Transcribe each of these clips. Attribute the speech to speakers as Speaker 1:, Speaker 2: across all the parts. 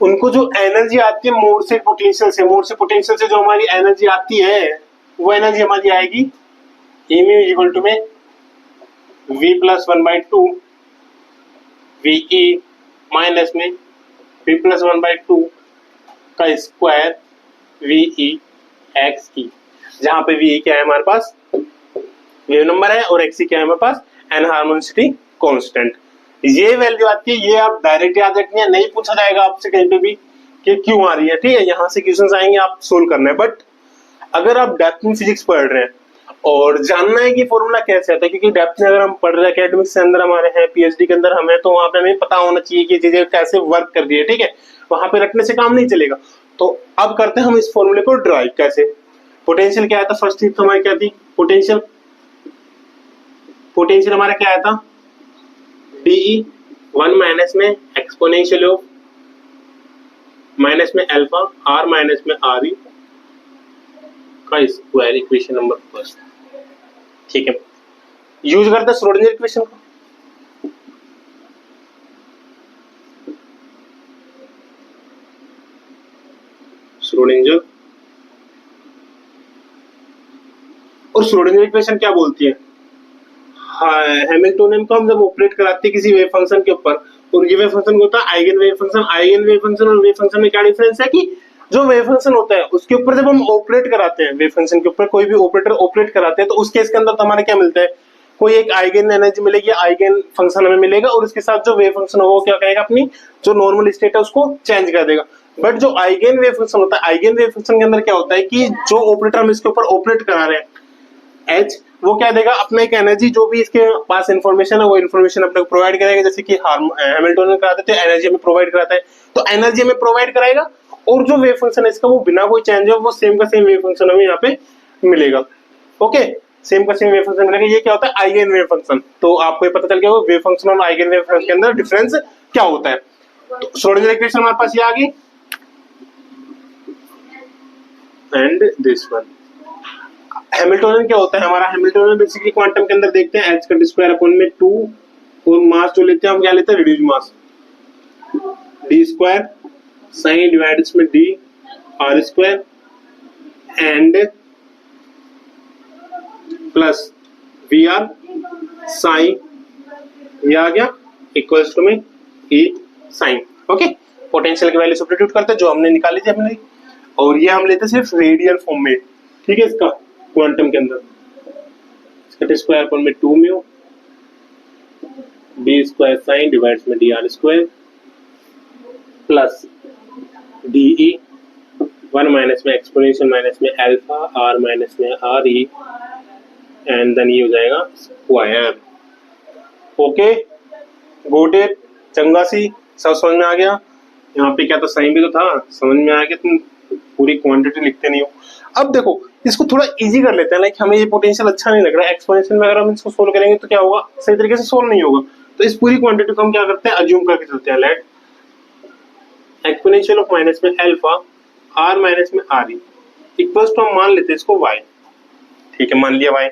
Speaker 1: उनको जो एनर्जी आती है मोर से पोटेंशियल से, मोर से पोटेंशियल से जो हमारी एनर्जी आती है वो एनर्जी हमारी आएगी E म्यू इक्वल टू में V प्लस 1/2 VE माइनस में V प्लस 1/2 का स्क्वायर VE XE, जहां पे VE क्या है हमारे पास वेव नंबर है और XE क्या है हमारे पास एनहार्मोनिसिटी कांस्टेंट। ये वैल्यू आती है, ये आप डायरेक्ट याद रखनी है, नहीं पूछा जाएगा आपसे कहीं पे भी कि क्यों आ रही है, ठीक है, यहाँ से क्वेश्चंस आएंगे आप सोल्व करना है। बट अगर आप डेप्थ में फिजिक्स पढ़ रहे हैं और जानना है कि फॉर्मूला कैसे आता है, क्योंकि डेप्थ में अगर हम पढ़ रहे हैं एकेडमिक्स के अंदर हमारे हैं, पीएचडी के अंदर हमें, तो वहां पे हमें पता होना चाहिए कि चीजें कैसे वर्क कर रही है, ठीक है, वहां पे रखने से काम नहीं चलेगा। तो अब करते हैं हम इस फॉर्मूले को ड्राइव कैसे। पोटेंशियल क्या आता है, फर्स्ट चीज तो हमारी क्या थी, पोटेंशियल, पोटेंशियल हमारा क्या आया था डीई 1 माइनस में एक्सपोनेंशियल ऑफ माइनस में अल्फा आर माइनस में आर ई का स्क्वायर, इक्वेशन नंबर फर्स्ट, ठीक है। यूज करते हैं श्रोडिंगर इक्वेशन को, श्रोडिंगर, और श्रोडिंगर इक्वेशन क्या बोलती है, हैमिल्टोनियन को हम जब ऑपरेट कराते हैं किसी वेव फंक्शन के ऊपर, और ये वेव फंक्शन होता है eigen wave function. Eigen wave function और वेव फंक्शन में क्या डिफरेंस है कि जो वेव फंक्शन होता है उसके ऊपर जब हम ऑपरेट कराते हैं, वेव फंक्शन के ऊपर कोई भी ऑपरेटर ऑपरेट कराते हैं, तो उस केस के अंदर तो हमारे क्या मिलता है, कोई एक आइगन एनर्जी मिलेगी, आइगन फंक्शन हमें मिलेगा, और उसके साथ जो वेव फंक्शन होगा वो क्या करेगा, अपनी जो नॉर्मल स्टेट है उसको चेंज कर देगा। बट जो आइगन वेव फंक्शन होता है, आइगन वेव फंक्शन के अंदर क्या होता है कि जो ऑपरेटर हम इसके ऊपर ऑपरेट करा रहे हैं एच, वो क्या देगा, अपना एक एनर्जी, जो भी इसके पास इंफॉर्मेशन है वो इंफॉर्मेशन अपने को प्रोवाइड करेगा। जैसे कि हैमिल्टोनियन कराते थे एनर्जी हमें प्रोवाइड कराता है, तो एनर्जी हमें प्रोवाइड कराएगा, और जो वेव फंक्शन है इसका वो बिना कोई चेंज हो वो सेम का सेम वेव फंक्शन हमें यहाँ पे मिलेगा। ओके, सेम का सेम वेव फंक्शन मिलेगा। ये क्या होता है, आइगन वेव फंक्शन। तो आपको ये पता चल गया वेव फंक्शन और आइगन वेव फंक्शन के अंदर डिफरेंस क्या होता है। तो श्रोडिंगर इक्वेशन हमारे पास ये आ गई, एंड दिस वन। हैमिल्टोनियन क्या होता है हमारा, हैमिल्टोनियन बेसिकली क्वांटम के अंदर देखते हैं h का स्क्वायर अपॉन में 2, और मास जो लेते हैं हम क्या लेते हैं, reduce mass, d square sine divides में d r square and plus V R sine, ये आ गया इक्वल्स टू में e साइन। ओके, पोटेंशियल की वैल्यू सब्स्टिट्यूट करते हैं जो हमने निकाली थी अपने, और ये हम लेते सिर्फ रेडियल फॉर्म में, ठीक है, इसका क्वांटम के अंदर, इसका स्क्वायर अपॉन में 2 mu d square sine divides में dr square plus de 1 minus में एक्सपोनेंशियल माइनस में अल्फा r माइनस में r e एंड देन ये हो जाएगा स्क्वायर। ओके, गॉट इट, चंगा सी, सब समझ में आ गया। यहाँ पे क्या था, साइन भी तो था, समझ में आ गया, तुम पूरी क्वांटिटी लिखते नहीं हो। अब देखो इसको थोड़ा इजी कर लेते हैं, लाइक हमें ये पोटेंशियल अच्छा नहीं लग रहा है, एक्सपोनेंशियल में अगर हम इसको सोल्व करेंगे तो क्या होगा, सही तरीके से सोल्व नहीं होगा। तो इस पूरी क्वांटिटी को हम क्या करते हैं, अज्यूम करके चलते हैं, लेट एक्सपोनेंशियल ऑफ माइनस में अल्फा r माइनस में r e इक्वल्स टू हम मान लेते हैं इसको y, ठीक है, मान लिया y।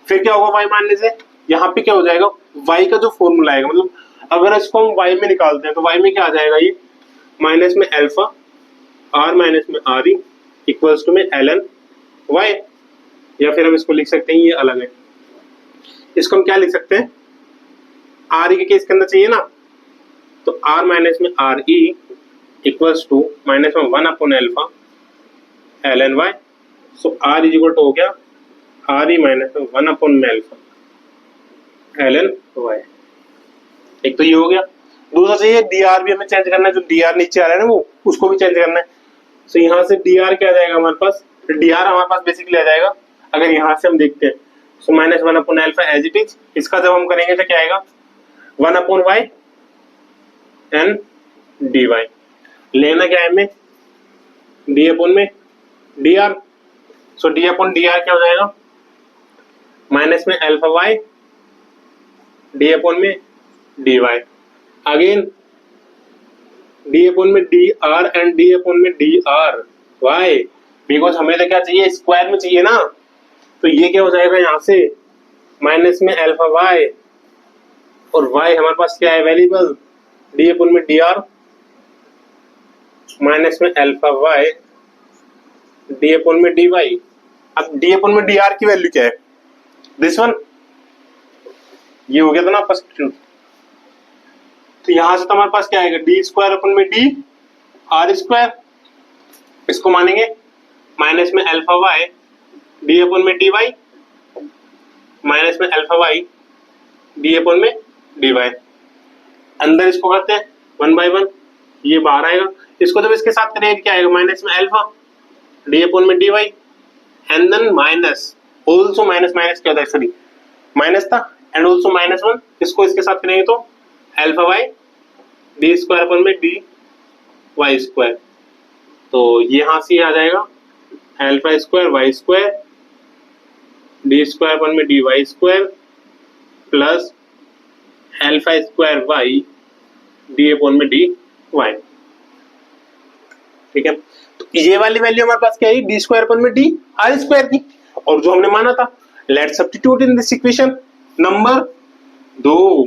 Speaker 1: फिर क्या होगा y मानने से, यहाँ पे क्या हो जाएगा, y का जो फॉर्मूला आएगा, मतलब अगर इसको हम y में निकालते हैं तो y में क्या आ जाएगा, ये माइनस में अल्फा r माइनस में r e इक्वल्स टू में ln y, या फिर हम इसको लिख सकते हैं, ये अलग है, इसको हम क्या लिख सकते हैं, r e के केस के अंदर चाहिए ना, तो r माइनस में r e equals to minus में 1 upon alpha ln y, so r is equal to हो गया r e माइनस में 1 अपॉन में अल्फा ln y। एक तो ये हो गया, दूसरा चाहिए dr भी हमें चेंज करना है, जो dr नीचे आ रहा है ना वो उसको भी चेंज करना है। तो यहाँ से dr क्या आ जाएगा हमारे पास, dr हमारे पास बेसिकली आ जाएगा, अगर यहाँ से हम देखते हैं so minus 1 upon alpha as it is, इसका जब हम करेंगे तो क्या आएगा, 1 अपॉन y एंड dy, लेना क्या है हमें, d अपॉन में dr, सो d अपॉन dr क्या हो जाएगा, माइनस में अल्फा y d अपॉन में dy, अगेन d अपॉन में dr एंड d अपॉन में dr y, बिकॉज हमें तो क्या चाहिए, स्क्वायर में चाहिए ना, तो ये क्या हो जाएगा यहाँ से माइनस में अल्फा y, और y हमारे पास क्या है, वेरिएबल d अपॉन में dr माइनस में अल्फा वाई डी अपॉन में डी वाई। अब डी अपॉन में डी आर की वैल्यू क्या है, दिस वन, ये हो गया था ना आपका सब्स्टिट्यूट। तो यहां से तुम्हारे पास क्या आएगा, डी स्क्वायर अपॉन में डी आर स्क्वायर, इसको मानेंगे माइनस में अल्फा वाई डी अपॉन में डी वाई माइनस में अल्फा वाई डी अपॉन में डी वाई। अंदर इसको करते हैं 1 by 1, ये बाहर आएगा। इसको जब इसके साथ करेंगे क्या आएगा, माइनस में अल्फा डी अपॉन में D Y and then minus also minus minus क्या होता है, सॉरी माइनस था एंड ऑल्सो -1, इसको इसके साथ करेंगे तो alpha Y D square upon में डी वाई स्क्वायर। तो यहां से आ जाएगा alpha square Y square D square upon में D Y square plus alpha square Y D upon में डी वाई। ठीक है, तो ये वाली वैल्यू हमारे पास क्या है, डी स्क्वायर अपॉन में डी आर स्क्वायर की, और जो हमने माना था let substitute in this equation number 2,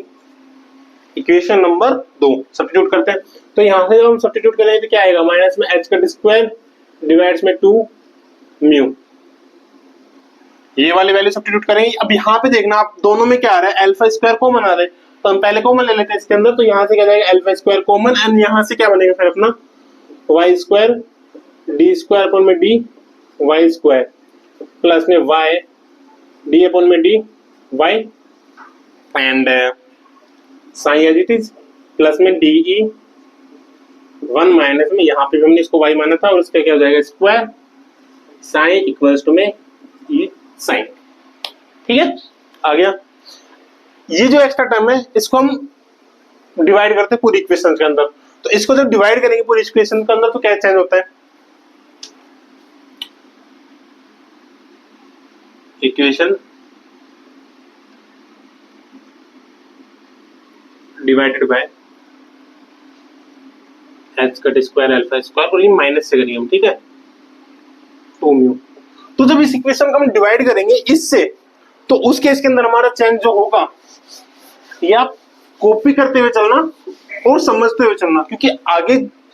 Speaker 1: equation number 2 substitute करते हैं। तो यहां से जब हम सब्स्टिट्यूट करेंगे तो क्या आएगा, माइनस में एच का स्क्वायर डिवाइड्स में 2 म्यू, ये वाली वैल्यू सब्स्टिट्यूट करेंगे। अब यहाँ पे देखना आप दोनों में क्या आ रहा है, अल्फा स्क्वायर कॉमन आ रहा है, तो हम पहले कॉमन ले लेते हैं इसके अंदर। तो यहाँ से क्या जाएगा अल्फा स्क्वायर कॉमन एंड यहाँ से क्या बनेगा फिर अपना Y square D square upon में डी वाई स्क्वायर प्लस में वाई डी अपॉन में D Y and sine as it is plus में डी ई 1 माइनस में यहाँ पे हमने इसको वाई माना था और इसका क्या हो जाएगा स्क्वायर साइन इक्वल्स टू में ई साइन। ठीक है, आ गया। ये जो एक्स्ट्रा टर्म है इसको हम डिवाइड करते हैं पूरी इक्वेशन के अंदर। तो इसको जब डिवाइड करेंगे पूरी इक्वेशन के अंदर तो क्या चेंज होता है, equation divided by H cut square alpha square, और ये माइनस से करेंगे हम, ठीक है 2 म्यू। तो जब इस इक्वेशन को हम डिवाइड करेंगे इससे, तो उस केस के अंदर हमारा चेंज जो होगा, ये आप कॉपी करते हुए चलना और समझते हुए चलना, क्योंकि आगे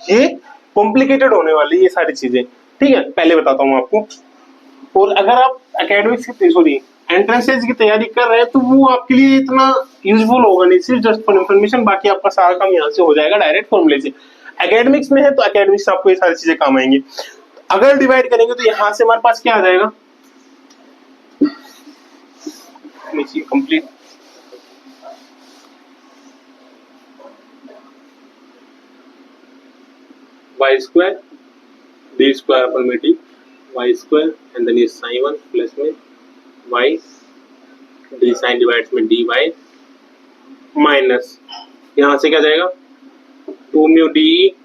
Speaker 1: ये कॉम्प्लिकेटेड होने वाली ये सारी चीजें। ठीक है, पहले बताता हूँ आपको। और अगर आप एकेडमिक्स की सॉरी एंट्रेंसेस की तैयारी कर रहे हैं तो वो आपके लिए इतना यूजफुल होगा नहीं, सिर्फ जस्ट फॉर इन्फॉर्मेशन, बाकी आपका सारा काम यहाँ से हो जाएगा डायरेक्ट फॉर्मूले से। एकेडमिक्स में है तो एकेडमिक्स आपको ये सारी चीजें काम आएंगी। अगर डिवाइड करेंगे तो यहां से हमारे पास क्या आ जाएगा, complete Y square D square upon में D Y square and then ये साइन 1 प्लस में वाई डी साइन डिवाइड्स में डी वाई माइनस यहां से क्या जाएगा 2 म्यू डी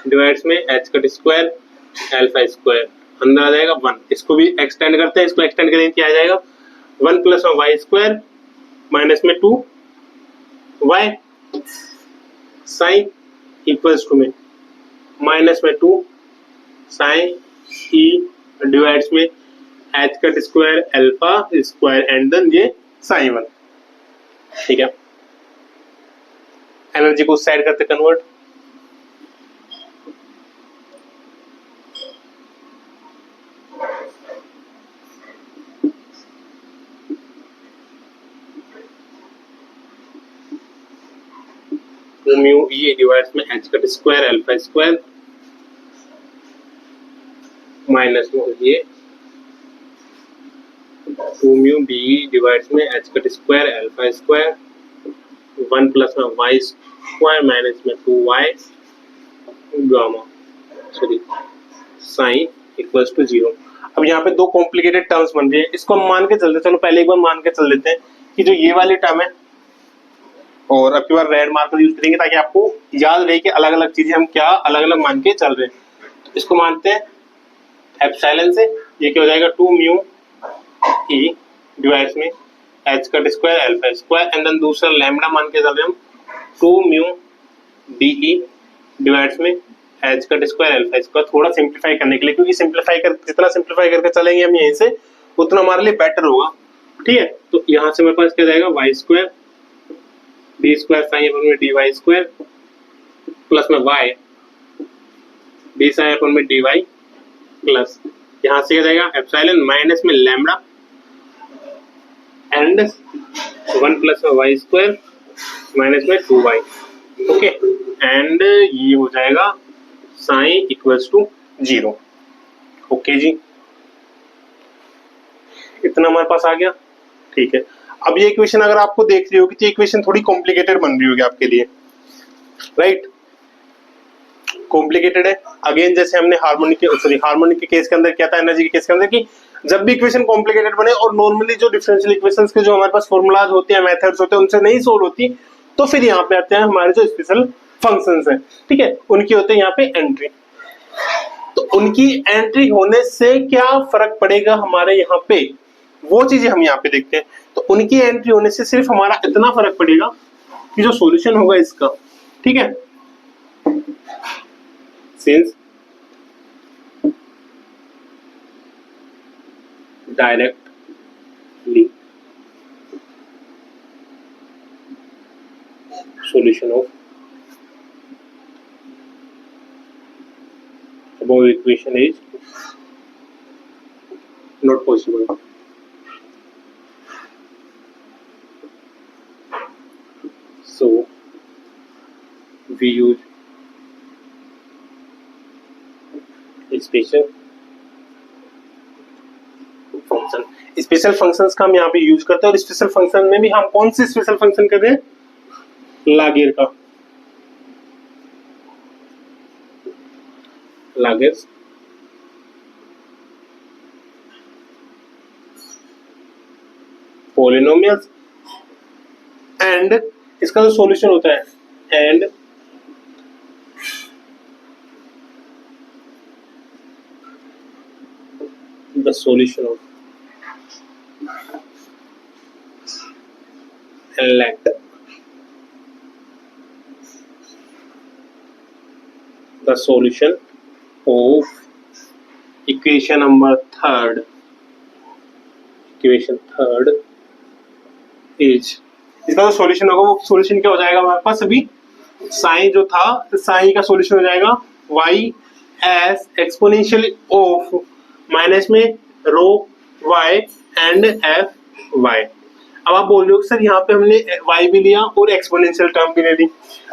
Speaker 1: डिवाइड्स में H cut square alpha square, अंदर आ जाएगा 1। इसको भी एक्सटेंड करते हैं, इसको एक्सटेंड करेंगे क्या आ जाएगा 1 प्लस वाई स्क्वायर माइनस में 2 वाई साइन इक्वल्स टू में माइनस में 2 साइन ई डिवाइड्स में H cut square alpha square and then ये साइन 1। ठीक है, एनर्जी को साइड करते कन्वर्ट, म्यू ई डिवाइड्स में H cut square alpha square minus में ये 2 म्यू डी डिवाइड्स में H cut square alpha square 1 plus में वाई स्क्वायर माइनस में 2 Y gamma sorry sine equals to 0। अब यहाँ पे दो कॉम्प्लिकेटेड टर्म्स बन रही है, इसको हम मान के चलते, चलो पहले एक बार मान के चल लेते हैं कि जो ये वाली टर्म है, और अब की बार रेड मार्कर यूज करेंगे ताकि आपको याद रहे कि अलग अलग चीजें हम क्या अलग अलग मान के चल रहे हैं। इसको मानते हैं एप्सिलॉन से, ये क्या हो जाएगा 2 म्यू ई डिवाइड्स में H cut square alpha square and then दूसरा लैम्डा मान के चल रहे हैं हम 2 म्यू डी ई डिवाइड्स में H cut square alpha square, थोड़ा सिंप्लीफाई करने के लिए, क्योंकि सिंप्लीफाई कर जितना सिंप्लीफाई करके चलेंगे हम यहीं से उतना हमारे लिए बेटर होगा। ठीक है, तो यहाँ से मेरे पास क्या जाएगा Y square D square sine में डी वाई स्क्वायर प्लस में वाई डी साई अपन में डी वाई प्लस यहाँ से क्या जाएगा एप्सिलॉन माइनस में लैम्डा एंड 1 प्लस में वाई स्क्वायर माइनस में 2y। ओके एंड ये हो जाएगा साइन इक्वल्स टू 0। ओके जी, इतना हमारे पास आ गया। ठीक है, अब ये इक्वेशन अगर आपको देख रही होगी तो इक्वेशन थोड़ी कॉम्प्लिकेटेड बन रही होगी आपके लिए, राइट? कॉम्प्लिकेटेड है अगेन, जैसे हमने हार्मोनिक के केस के अंदर क्या था, एनर्जी के केस के अंदर, कि जब भी इक्वेशन कॉम्प्लिकेटेड बने और नॉर्मली जो डिफरेंशियल इक्वेशंस के जो हमारे पास फॉर्मूलाज होते हैं, मेथड्स होते हैं, उनसे नहीं सोल्व होती, तो फिर यहाँ पे आते हैं हमारे जो स्पेशल फंक्शंस हैं, ठीक है, उनकी होते हैं यहाँ पे एंट्री। तो उनकी एंट्री होने से क्या फर्क पड़ेगा हमारे यहाँ पे, वो चीजें हम यहाँ पे देखते हैं। तो उनकी एंट्री होने से सिर्फ हमारा इतना फर्क पड़ेगा कि जो सॉल्यूशन होगा इसका, ठीक है, since directly solution of above equation is not possible. So we use special function. Special functions का हम यहाँ पे यूज करते हैं, और स्पेशल फंक्शन में भी हम कौन सी स्पेशल फंक्शन कर रहे हैं, लागेर का, लागेर्स पॉलिनोमियल्स एंड इसका जो सॉल्यूशन होता है and the solution of elect the solution of equation number third is, इसका जो सॉल्यूशन होगा वो सॉल्यूशन क्या हो जाएगा हमारे पास, अभी साइन जो था, साइन का सॉल्यूशन हो जाएगा y S exponential of minus में rho y and F y। अब आप बोल रहे हो सर यहाँ पे हमने y भी लिया और एक्सपोनेंशियल टर्म भी ले ली,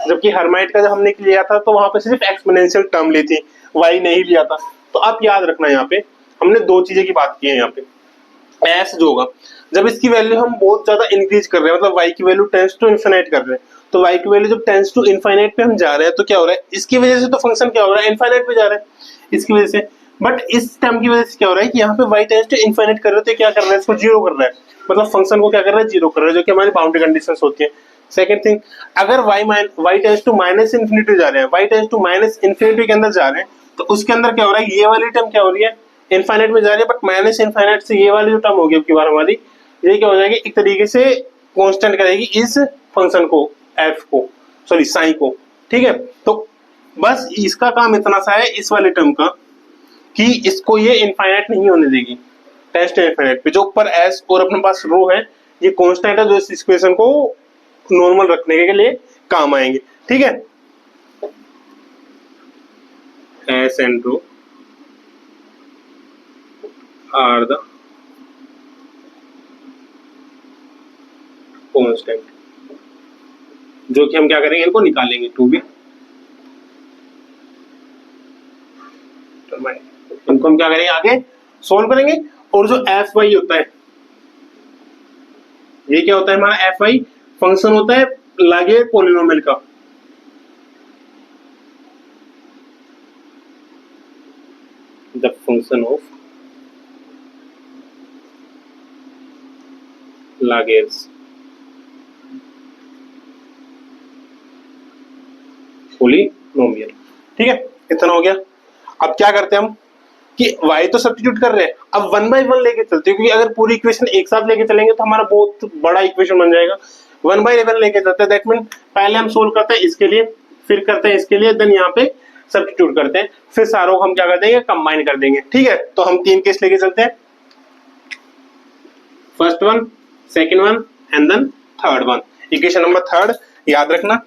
Speaker 1: जबकि हर्माइट का जब हमने लिया था तो वहां पे सिर्फ एक्सपोनेंशियल टर्म ली थी, y नहीं लिया था। तो आप याद रखना यहाँ पे हमने दो चीजें की बात की है। यहाँ पे s जो होगा, जब इसकी वैल्यू हम बहुत ज्यादा इंक्रीज कर रहे हैं, मतलब y की वैल्यू टेंस टू इनफिनिट कर रहे हैं, तो y की वैल्यू जब टेंस टू इनफिनिट पे हम जा रहे हैं तो क्या हो रहा है, इसकी वजह से तो फंक्शन क्या हो रहा है, इनफिनिट पे जा रहा है इसकी वजह से। बट इस टर्म की वजह से क्या हो रहा है कि यहाँ पे y टेंस टू इनफिनिट कर रहे हो तो क्या कर रहा है, इसको जीरो कर रहा है, मतलब फंक्शन को क्या कर रहा है, जीरो कर रहा है, जो कि हमारी बाउंड्री कंडीशंस होती है। सेकंड थिंग, अगर y tends to minus infinity जा रहे हैं, y tends to minus infinity के अंदर जा रहे हैं, तो उसके अंदर क्या हो रहा है, ये वाली टर्म क्या हो रही है, इनफिनिट में जा रही है, बट माइनस इनफिनिट से ये वाली जो टर्म होगी अब की बार हमारी, ये क्या हो जाएगी, एक तरीके से कांस्टेंट करेगी इस फंक्शन को, एफ को, सॉरी साइन को, ठीक है। तो बस इसका काम इतना सा है इस वाले टर्म का कि इसको ये इनफाइनाइट नहीं होने देगी, टेंस टू इनफाइनाइट पे जो ऊपर एस और अपने पास रो है, ये कांस्टेंट है जो इस इक्वेशन को नॉर्मल रखने के लिए काम आएंगे, ठीक है। S and rho are the constant, जो कि हम क्या करेंगे, इनको निकालेंगे टू बी, इनको हम क्या करेंगे, आगे सोल्व करेंगे। और जो एफ वाई होता है, ये क्या होता है हमारा, एफ वाई फंक्शन होता है लागेर पॉलिनोमियल का, the function of Laguerre's polynomial, ठीक है। इतना हो गया। अब क्या करते हैं हम कि y तो सब्स्टिट्यूट कर रहे हैं, अब 1 बाय 1 लेके चलते हैं, क्योंकि अगर पूरी इक्वेशन एक साथ लेके चलेंगे तो हमारा बहुत बड़ा इक्वेशन बन जाएगा। 1 बाय 1 लेके चलते हैं, दैट मीन पहले हम सोल्व करते हैं इसके लिए, फिर करते हैं इसके लिए, देन यहाँ पे सब्स्टिट्यूट करते हैं, फिर सारों को हम क्या कर देंगे, कंबाइन कर देंगे, ठीक है। तो हम 3 केस लेके चलते हैं, first one, second one and then third one. Equation number third याद रखना,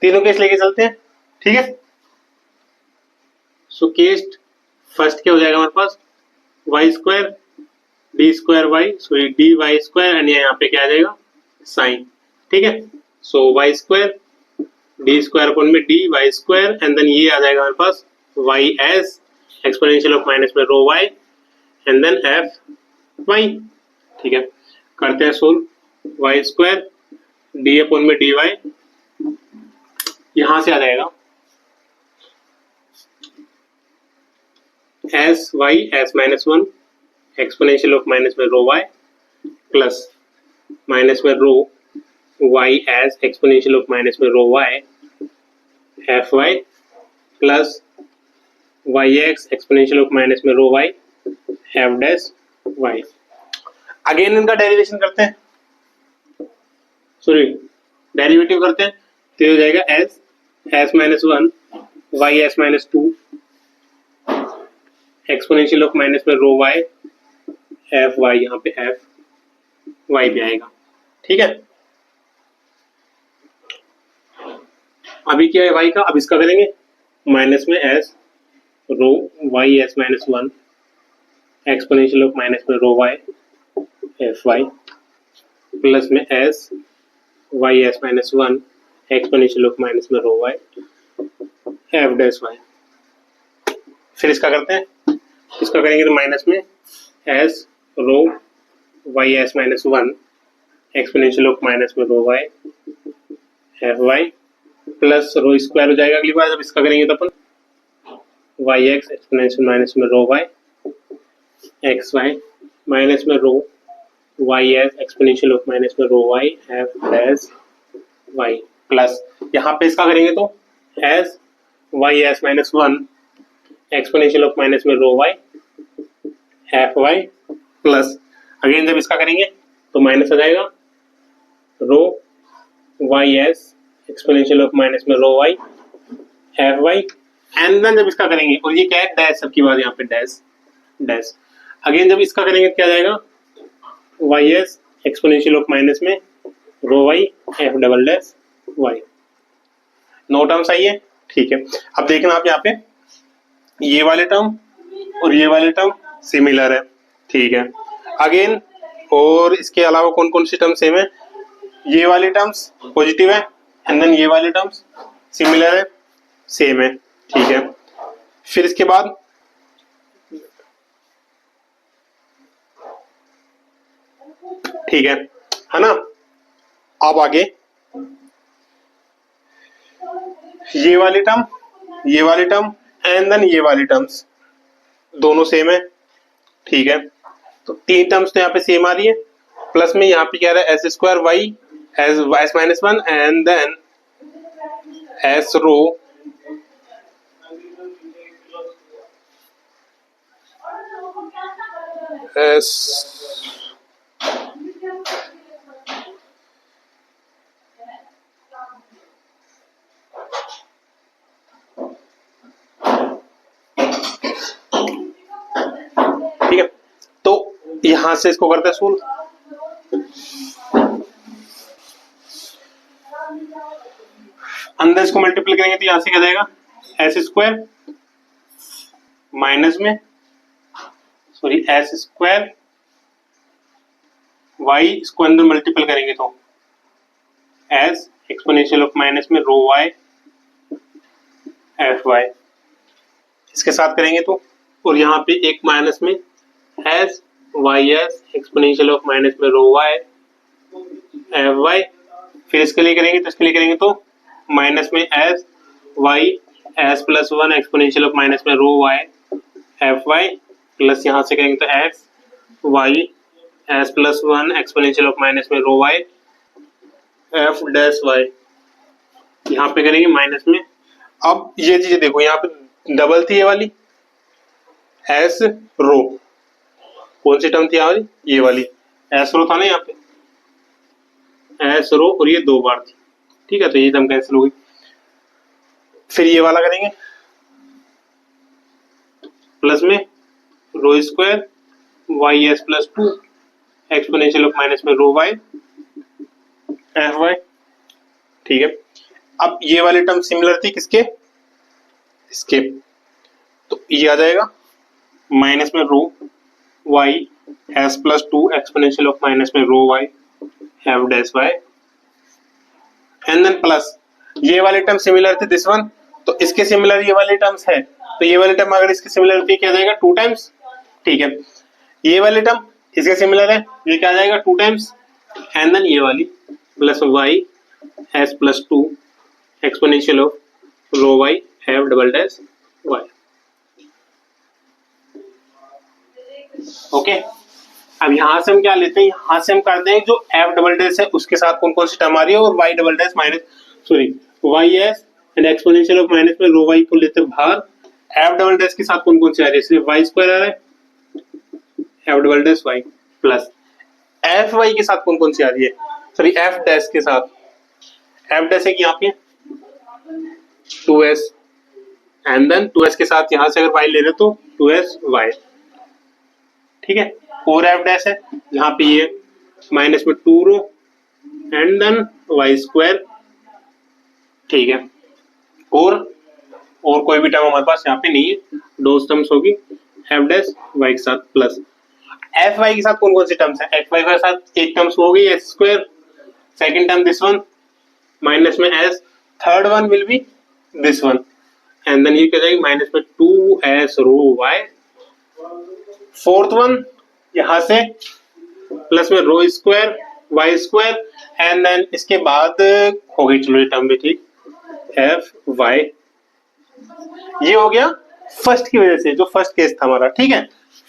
Speaker 1: तीनों केस लेके चलते हैं, ठीक है। सो केस फर्स्ट क्या हो जाएगा हमारे पास, Y square D square Y, so ये डी वाई स्क्वायर एंड यहाँ पे क्या आ जाएगा साइन, ठीक है। So Y square D square upon में D Y square and then ये आ जाएगा हमारे पास Y S exponential of minus में rho Y and then F Y, ठीक है। करते हैं solve, Y square D upon में डी वाई, यहां से आ जाएगा S Y S minus one exponential of minus में रो वाई प्लस माइनस में rho Y S exponential of minus में rho Y F Y plus Y X exponential of minus में rho Y F dash Y. Again इनका derivation करते हैं, sorry derivative करते हैं, तो ये हो जाएगा S S minus one Y S minus two exponential of minus में रो वाई एफ वाई, यहाँ पे एफ वाई भी आएगा, ठीक है। अभी क्या है वाई का, अब इसका करेंगे माइनस में S rho Y S minus one exponential of minus में rho Y F Y plus में S Y S minus one exponential of minus में rho Y F dash Y. फिर इसका करते हैं, इसका करेंगे तो माइनस में S rho Y S minus one exponential of minus में rho Y F Y plus rho square हो जाएगा अगली बार जब इसका करेंगे तो अपन वाई एक्स एक्सपोनेंशियल माइनस में rho Y X Y minus में rho Y S exponential of minus में rho Y F dash Y plus यहाँ पे इसका करेंगे तो S Y S minus one exponential of minus में rho Y F Y plus again जब इसका करेंगे तो माइनस आ जाएगा rho Y S exponential of minus में rho Y F Y and then जब इसका करेंगे, और ये क्या है डैश, सबकी बात यहाँ पे डैश डैश, अगेन जब इसका करेंगे क्या जाएगा Y S exponential of minus में rho Y F double dash Y. No terms आई है, ठीक है। अब देखना आप यहाँ पे ये वाले टर्म और ये वाले टर्म सिमिलर है, ठीक है। अगेन और इसके अलावा कौन कौन सी टर्म सेम है, ये वाले टर्म्स पॉजिटिव है एंड देन ये वाले टर्म्स सिमिलर है, सेम है, ठीक है। फिर इसके बाद ठीक है ना। अब आगे ये वाली टर्म एंड देन ये वाली टर्म्स दोनों सेम है, ठीक है। तो तीन टर्म्स तो यहाँ पे सेम आ रही है, प्लस में यहाँ पे क्या रहा है S square Y S S minus one and then S rho S ठीक है। तो यहां से इसको करते हैं सोल्व, अंदर इसको मल्टीप्लाई करेंगे तो यहां से क्या जाएगा एस स्क्वायर माइनस में सॉरी एस स्क्वायर वाई, इसको अंदर मल्टीपल करेंगे तो एस एक्सपोनेंशियल ऑफ माइनस में रो वाई एफ वाई, इसके साथ करेंगे तो, और यहाँ पे एक माइनस में S Y S exponential of minus में रो वाई एफ वाई, फिर इसके लिए करेंगे तो इसके लिए करेंगे तो माइनस में S Y S plus one exponential of minus में rho Y F Y plus यहाँ से करेंगे तो X Y S plus one exponential of minus में rho Y F dash Y, यहाँ पे करेंगे माइनस में। अब ये चीजें देखो, यहाँ पे डबल थी ये वाली एस रो, कौन सी टर्म थी यहाँ वाली, ये वाली एस रो था ना, यहाँ पे एस रो और ये दो बार थी, ठीक है। तो ये टर्म कैंसिल हो गई। फिर ये वाला करेंगे प्लस में rho square Y S plus two exponential of minus में रो वाई एफ वाई, ठीक है। अब ये वाली टर्म सिमिलर थी किसके, इसके, तो ये आ जाएगा माइनस में rho y s plus 2 exponential of minus में rho y f dash y and then plus ये वाले टर्म सिमिलर थे दिस वन, तो इसके सिमिलर ये वाले टर्म्स है, तो ये वाले टर्म अगर इसके सिमिलर होती है क्या जाएगा 2 टाइम्स। ठीक है, ये वाले टर्म इसके सिमिलर है, ये क्या जाएगा 2 टाइम्स एंड देन ये वाली plus y s plus 2 exponential of rho y f double dash y। Okay, अब यहां से हम क्या लेते हैं, यहां से हम करते हैं जो f डबल डैश है उसके साथ कौन कौन सी टर्म आ रही है और y double dash minus sorry ys and exponential of minus में रो y को लेते हैं बाहर, f डबल डैश के साथ कौन कौन सी आ रही है, सिर्फ y स्क्वायर आ रहा है f double dash y plus fy के साथ कौन कौन सी आ रही है, सॉरी f डैश के साथ, f डैश है कि यहाँ पे 2s एंड देन 2s के साथ यहां से अगर y ले रहे तो 2sy। ठीक है, और f डैश है जहां पे ये माइनस में 2 rho and then y square. ठीक है, और कोई भी टर्म हमारे पास यहाँ पे नहीं है, दो टर्म्स होगी f डैश y के साथ प्लस fy के साथ कौन कौन सी टर्म्स है, fy के साथ एक टर्म्स होगी s square, second term this one minus में s, third one will be this one and then ये क्या जाएगी माइनस में 2s रो y, फोर्थ वन यहां से प्लस में rho square y square and then इसके बाद हो गई, चलो ये टर्म भी ठीक f y, ये हो गया फर्स्ट की वजह से जो फर्स्ट केस था हमारा। ठीक है,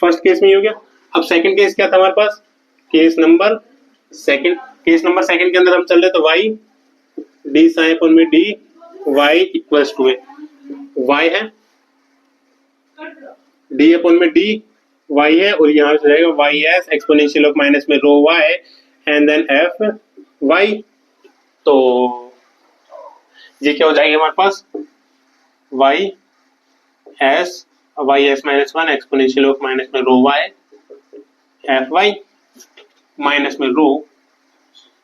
Speaker 1: फर्स्ट केस में ये हो गया। अब सेकंड केस क्या था हमारे पास, केस नंबर सेकंड के अंदर हम चल रहे तो y d साइन अपन में d y equals to y है d अपन में d y है और यहाँ से जाएगा ys एक्सपोनेंशियल ऑफ माइनस में rho y and then f y, तो ये क्या हो जाएगा हमारे पास ys minus 1 exponential of minus में rho y f y minus में rho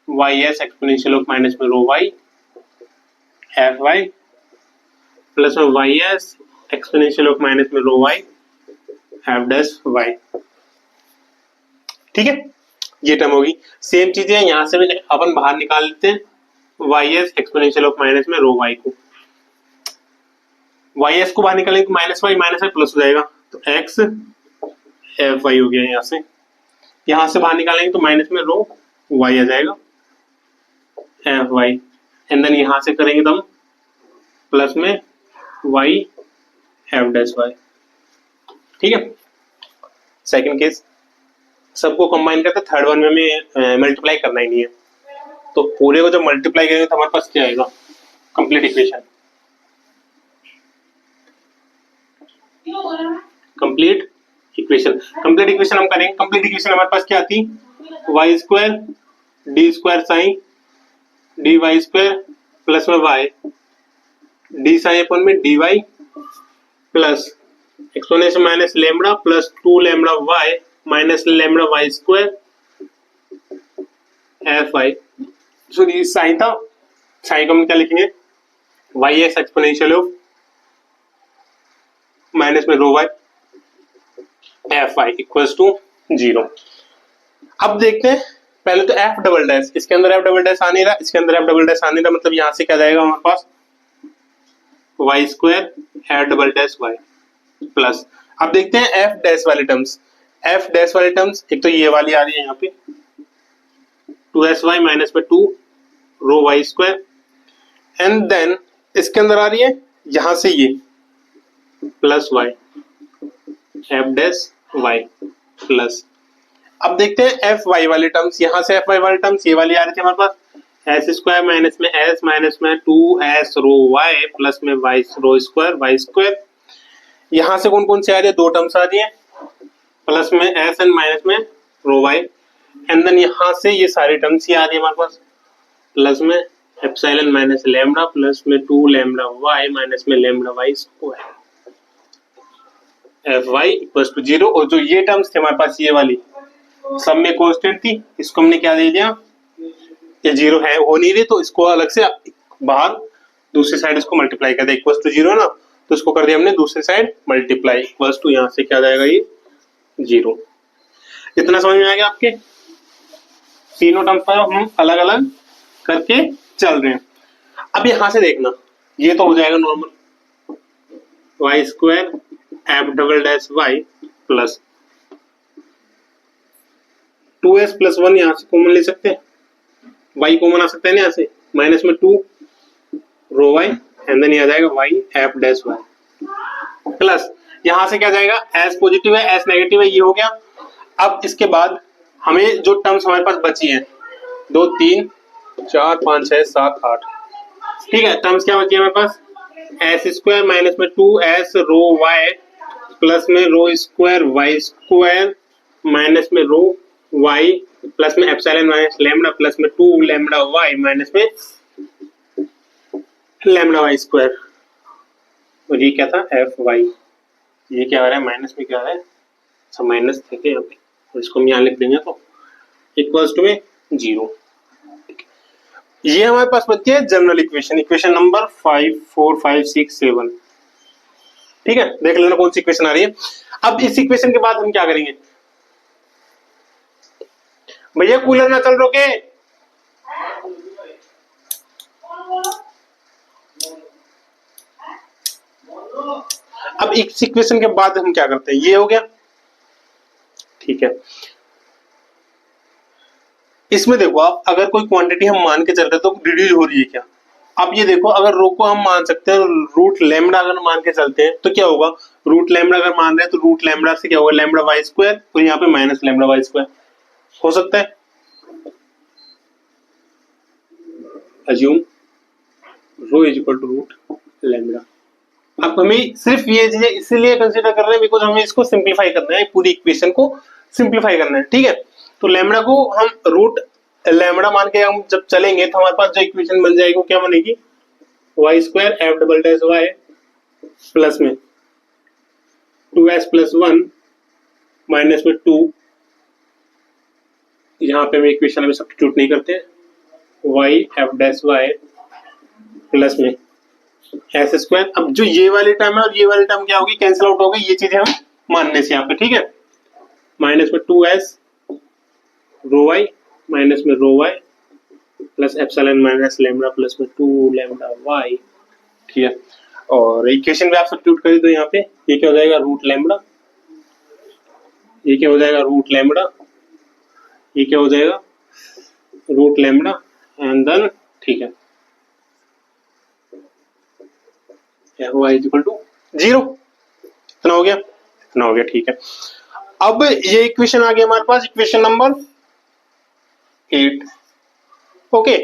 Speaker 1: ys exponential of minus में rho y f y plus में ys एक्सपोनेंशियल ऑफ माइनस में rho y f dash y। ठीक है, ये टर्म होगी। सेम चीजें यहां से भी अपन बाहर निकाल लेते हैं ys एक्सपोनेंशियल ऑफ माइनस में रो y को, ys को बाहर निकालेंगे तो माइनस y प्लस हो जाएगा तो x f y हो गया, यहां से बाहर निकालेंगे तो माइनस में रो y आ जाएगा f y एंड देन यहां से करेंगे तो हम प्लस में y f डैश y। ठीक है, सेकंड केस सबको कंबाइन करते, थर्ड वन में हमें मल्टीप्लाई करना ही नहीं है, तो पूरे को जब मल्टीप्लाई करेंगे तो हमारे पास क्या आएगा, कंप्लीट इक्वेशन। कंप्लीट इक्वेशन हम करेंगे। कंप्लीट इक्वेशन हमारे पास क्या आती, y square D square sine D Y square plus में y डी साइन अपन में D Y plus exponential minus lambda plus 2 lambda y minus lambda y square F I. So ये sine था, sign को हम क्या लिखेंगे ys exponential of minus में rho y F I equals to 0। अब देखते हैं पहले तो f डबल डैश, इसके अंदर f डबल डैश आ नहीं रहा, इसके अंदर f डबल डैश आ नहीं रहा, मतलब यहां से क्या जाएगा हमारे पास y square f double dash y plus. अब देखते हैं f डैश वाले टर्म्स, f डैश वाले टर्म्स एक तो ये वाली आ रही है यहाँ पे 2sy माइनस में 2 रो y स्क्वायर एंड देन इसके अंदर आ रही है यहां से ये plus y f dash y plus. अब देखते हैं एफ वाई वाले टर्म्स, यहां से एफ वाई वाले टर्म्स ये वाली आ रही थी हमारे पास एस स्क्वायर माइनस में एस माइनस में 2s रो वाई प्लस में वाई रो स्क्वायर वाई स्क्वायर। यहां से कौन कौन से आ रही है, दो टर्म्स आ रही है प्लस में एस एंड माइनस में रो वाई एंड देन यहां से ये सारी टर्म्स ही आ रही है हमारे पास प्लस में एप्सिलॉन माइनस लैम्डा प्लस में 2 लैम्डा वाई माइनस में lambda Y square F Y equals to 0। और जो ये टर्म्स थे हमारे पास ये वाली सब में कांस्टेंट थी, इसको हमने क्या दे दिया, ये 0 है हो नहीं रही तो इसको अलग से बाहर दूसरी साइड इसको मल्टीप्लाई कर दे इक्वल्स टू 0 ना, तो इसको कर दिया हमने दूसरी साइड मल्टीप्लाई, इक्वल्स टू यहाँ से क्या आ जाएगा ये 0। इतना समझ में आ गया आपके? तीनों टर्म पर हम अलग अलग करके चल रहे हैं। अब यहां से देखना, ये तो हो जाएगा normal Y square F double dash Y plus 2s plus 1 यहां से कॉमन ले सकते हैं, y कॉमन आ सकता है ना यहाँ से, माइनस में 2 रो y एंड देन ये आ जाएगा y F dash Y plus यहां से क्या जाएगा, s पॉजिटिव है s नेगेटिव है, ये हो गया। अब इसके बाद हमें जो टर्म्स हमारे पास बची हैं 2 3 4 5 6 7 8, ठीक है, टर्म्स क्या बची है हमारे पास, एस स्क्वायर माइनस में 2s रो y प्लस में rho square y square minus में रो y प्लस में एप्सिलॉन माइनस लैम्डा प्लस में 2 लैम्डा y माइनस में लैम्डा y स्क्वायर, और ये क्या था एफ वाई, ये क्या आ रहा है माइनस में क्या आ रहा है, सब माइनस थे क्या यहाँ पे, और इसको हम यहाँ लिख देंगे तो इक्वल्स टू में 0। ये हमारे पास बची है जनरल इक्वेशन, इक्वेशन नंबर 5 4 5 6 7, ठीक है, देख लेना कौन सी इक्वेशन आ रही है। अब इस इक्वेशन के बाद हम क्या करेंगे, भैया कूलर ना चल रोके, अब इस इक्वेशन के बाद हम क्या करते हैं, ये हो गया, ठीक है। इसमें देखो आप, अगर कोई क्वांटिटी हम मान के चल रहे तो रिड्यूस हो रही है क्या, अब ये देखो अगर रो को हम मान सकते हैं रूट लैम्डा अगर मान के चलते हैं तो क्या होगा, रूट लैम्डा अगर मान रहे हैं तो रूट लैम्डा से क्या होगा लैम्डा वाई स्क्वायर, और यहाँ पे माइनस लैम्डा वाई स्क्वायर हो सकता है, assume rho is equal to root lambda. अब हमें सिर्फ ये चीजें इसीलिए कंसीडर कर रहे हैं बिकॉज हमें इसको सिंप्लीफाई करना है, पूरी इक्वेशन को सिंप्लीफाई करना है, ठीक है। तो लैम्डा को हम रूट लैम्डा मान के हम जब चलेंगे तो हमारे पास जो इक्वेशन बन जाएगी वो क्या बनेगी, Y square F double dash Y plus में 2s प्लस 1 माइनस में 2, यहाँ पे हम इक्वेशन में सब्स्टिट्यूट नहीं करते, Y F dash Y plus में एस स्क्वायर। अब जो ये वाली टर्म है और ये वाली टर्म क्या होगी, कैंसिल आउट हो गई, ये चीजें हम मानने से यहाँ पे, ठीक है, माइनस में 2s रो वाई माइनस में rho Y plus epsilon minus lambda plus में 2 लैम्डा वाई, ठीक है। और इक्वेशन में आप सब्स्टिट्यूट करें तो यहाँ पे ये क्या हो जाएगा रूट लैम्डा, ये क्या हो जाएगा रूट लैम्डा, ये क्या हो जाएगा रूट लैम्डा एंड देन, ठीक है, y इज इक्वल टू 0। इतना हो गया, इतना हो गया, ठीक है। अब ये इक्वेशन आ गया हमारे पास, इक्वेशन नंबर 8, ओके।